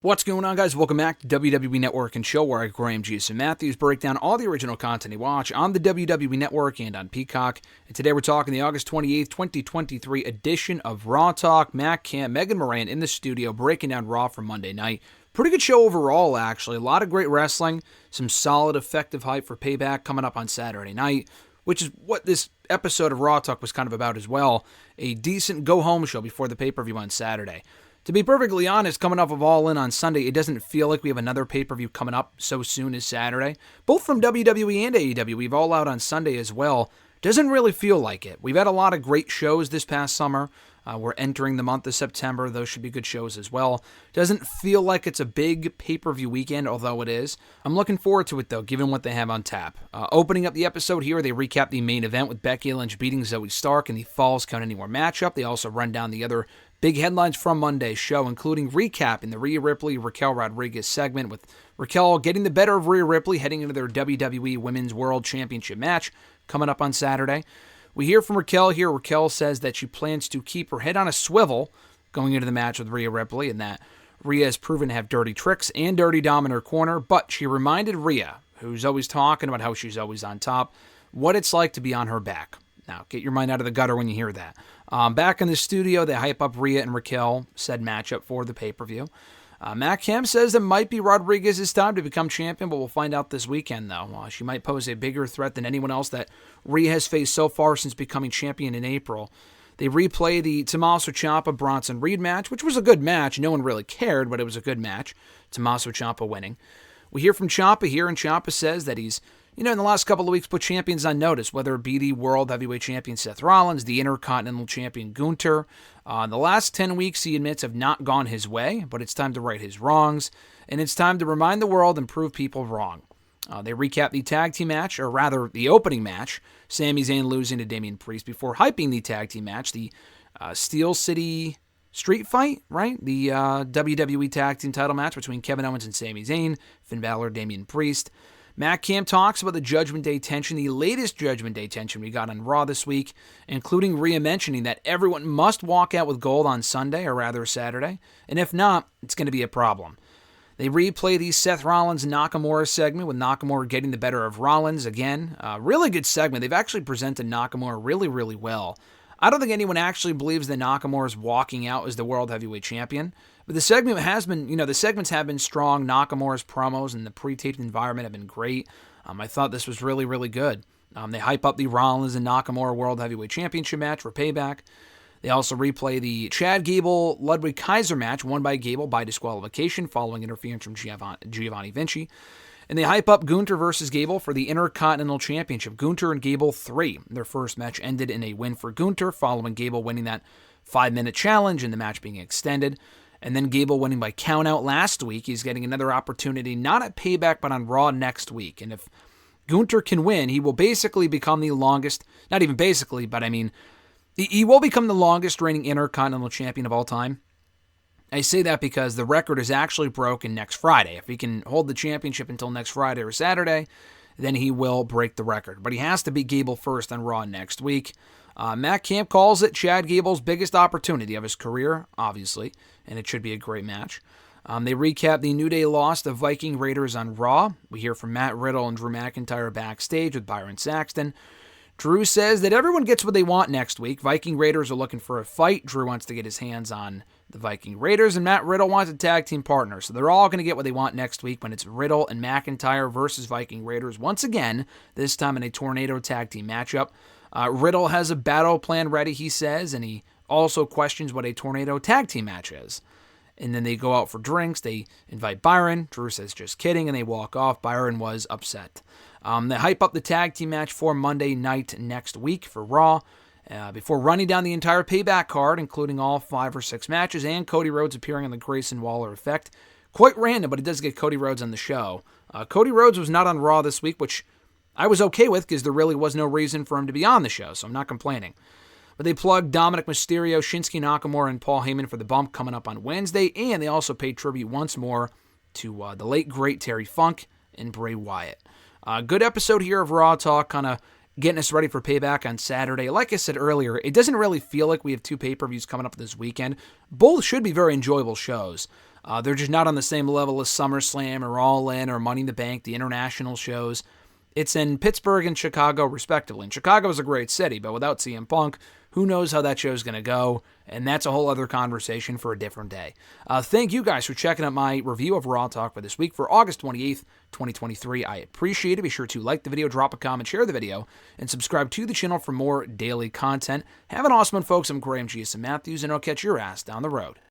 What's going on, guys? Welcome back to WWE Network and Show, where I, Graham G.S. Matthews, break down all the original content you watch on the WWE Network and on Peacock. And today we're talking the August 28th, 2023 edition of Raw Talk. Matt Camp, Megan Moran in the studio, breaking down Raw for Monday night. Pretty good show overall, actually. A lot of great wrestling, some solid, effective hype for Payback coming up on Saturday night, which is what this episode of Raw Talk was kind of about as well. A decent go-home show before the pay-per-view on Saturday. To be perfectly honest, coming off of All In on Sunday, it doesn't feel like we have another pay-per-view coming up so soon as Saturday. Both from WWE and AEW, we've All Out on Sunday as well. Doesn't really feel like it. We've had a lot of great shows this past summer. We're entering the month of September. Those should be good shows as well. Doesn't feel like it's a big pay-per-view weekend, although it is. I'm looking forward to it, though, given what they have on tap. Opening up the episode here, they recap the main event with Becky Lynch beating Zoe Stark in the Falls Count Anywhere matchup. They also run down the other big headlines from Monday's show, including recapping the Rhea Ripley-Raquel Rodriguez segment, with Raquel getting the better of Rhea Ripley heading into their WWE Women's World Championship match coming up on Saturday. We hear from Raquel here. Raquel says that she plans to keep her head on a swivel going into the match with Rhea Ripley, and that Rhea has proven to have dirty tricks and dirty dom in her corner, but she reminded Rhea, who's always talking about how she's always on top, what it's like to be on her back. Now, get your mind out of the gutter when you hear that. Back in the studio, they hype up Rhea and Raquel, said matchup for the pay-per-view. Matt Kemp says it might be Rodriguez's time to become champion, but we'll find out this weekend, though. She might pose a bigger threat than anyone else that Rhea has faced so far since becoming champion in April. They replay the Tommaso Ciampa-Bronson Reed match, which was a good match. No one really cared, but it was a good match. Tommaso Ciampa winning. We hear from Ciampa here, and Ciampa says that he's, in the last couple of weeks, put champions on notice, whether it be the World Heavyweight Champion Seth Rollins, the Intercontinental Champion Gunther. The last 10 weeks, he admits, have not gone his way, but it's time to right his wrongs, and it's time to remind the world and prove people wrong. They recap the tag team match, or rather, the opening match, Sami Zayn losing to Damian Priest, before hyping the tag team match, the Steel City Street Fight, right? The WWE Tag Team title match between Kevin Owens and Sami Zayn, Finn Balor, Damian Priest. Matt Camp talks about the Judgment Day tension, the latest Judgment Day tension we got on Raw this week, including Rhea mentioning that everyone must walk out with gold on Sunday, or rather Saturday, and if not, it's going to be a problem. They replay the Seth Rollins-Nakamura segment, with Nakamura getting the better of Rollins again. Really good segment. They've actually presented Nakamura really, really well. I don't think anyone actually believes that Nakamura is walking out as the World Heavyweight Champion. But the segment has been, the segments have been strong. Nakamura's promos and the pre-taped environment have been great. I thought this was really, really good. They hype up the Rollins and Nakamura World Heavyweight Championship match for Payback. They also replay the Chad Gable-Ludwig Kaiser match, won by Gable by disqualification following interference from Giovanni Vinci. And they hype up Gunther versus Gable for the Intercontinental Championship. Gunther and Gable 3. Their first match ended in a win for Gunther, following Gable winning that 5-minute challenge and the match being extended. And then Gable winning by countout last week. He's getting another opportunity, not at Payback, but on Raw next week. And if Gunther can win, he will basically become the longest, not even basically, but he will become the longest reigning Intercontinental Champion of all time. I say that because the record is actually broken next Friday. If he can hold the championship until next Friday or Saturday, then he will break the record. But he has to beat Gable first on Raw next week. Matt Camp calls it Chad Gable's biggest opportunity of his career, obviously, and it should be a great match. They recap the New Day loss to Viking Raiders on Raw. We hear from Matt Riddle and Drew McIntyre backstage with Byron Saxton. Drew says that everyone gets what they want next week. Viking Raiders are looking for a fight. Drew wants to get his hands on the Viking Raiders, and Matt Riddle wants a tag team partner. So they're all going to get what they want next week when it's Riddle and McIntyre versus Viking Raiders once again, this time in a Tornado tag team matchup. Riddle has a battle plan ready, he says, and he also questions what a Tornado tag team match is. And then they go out for drinks. They invite Byron. Drew says, just kidding, and they walk off. Byron was upset. They hype up the tag team match for Monday night next week for Raw, before running down the entire Payback card, including all 5 or 6 matches, and Cody Rhodes appearing on the Grayson Waller effect. Quite random, but it does get Cody Rhodes on the show. Cody Rhodes was not on Raw this week, which I was okay with because there really was no reason for him to be on the show, so I'm not complaining. But they plugged Dominic Mysterio, Shinsuke Nakamura, and Paul Heyman for the bump coming up on Wednesday, and they also paid tribute once more to the late, great Terry Funk and Bray Wyatt. Good episode here of Raw Talk, kind of getting us ready for Payback on Saturday. Like I said earlier, it doesn't really feel like we have 2 pay-per-views coming up this weekend. Both should be very enjoyable shows. They're just not on the same level as SummerSlam or All In or Money in the Bank, the international shows. It's in Pittsburgh and Chicago, respectively. And Chicago is a great city, but without CM Punk, who knows how that show's going to go? And that's a whole other conversation for a different day. Thank you guys for checking out my review of Raw Talk for this week for August 28th, 2023. I appreciate it. Be sure to like the video, drop a comment, share the video, and subscribe to the channel for more daily content. Have an awesome one, folks. I'm Graham G.S. Matthews, and I'll catch your ass down the road.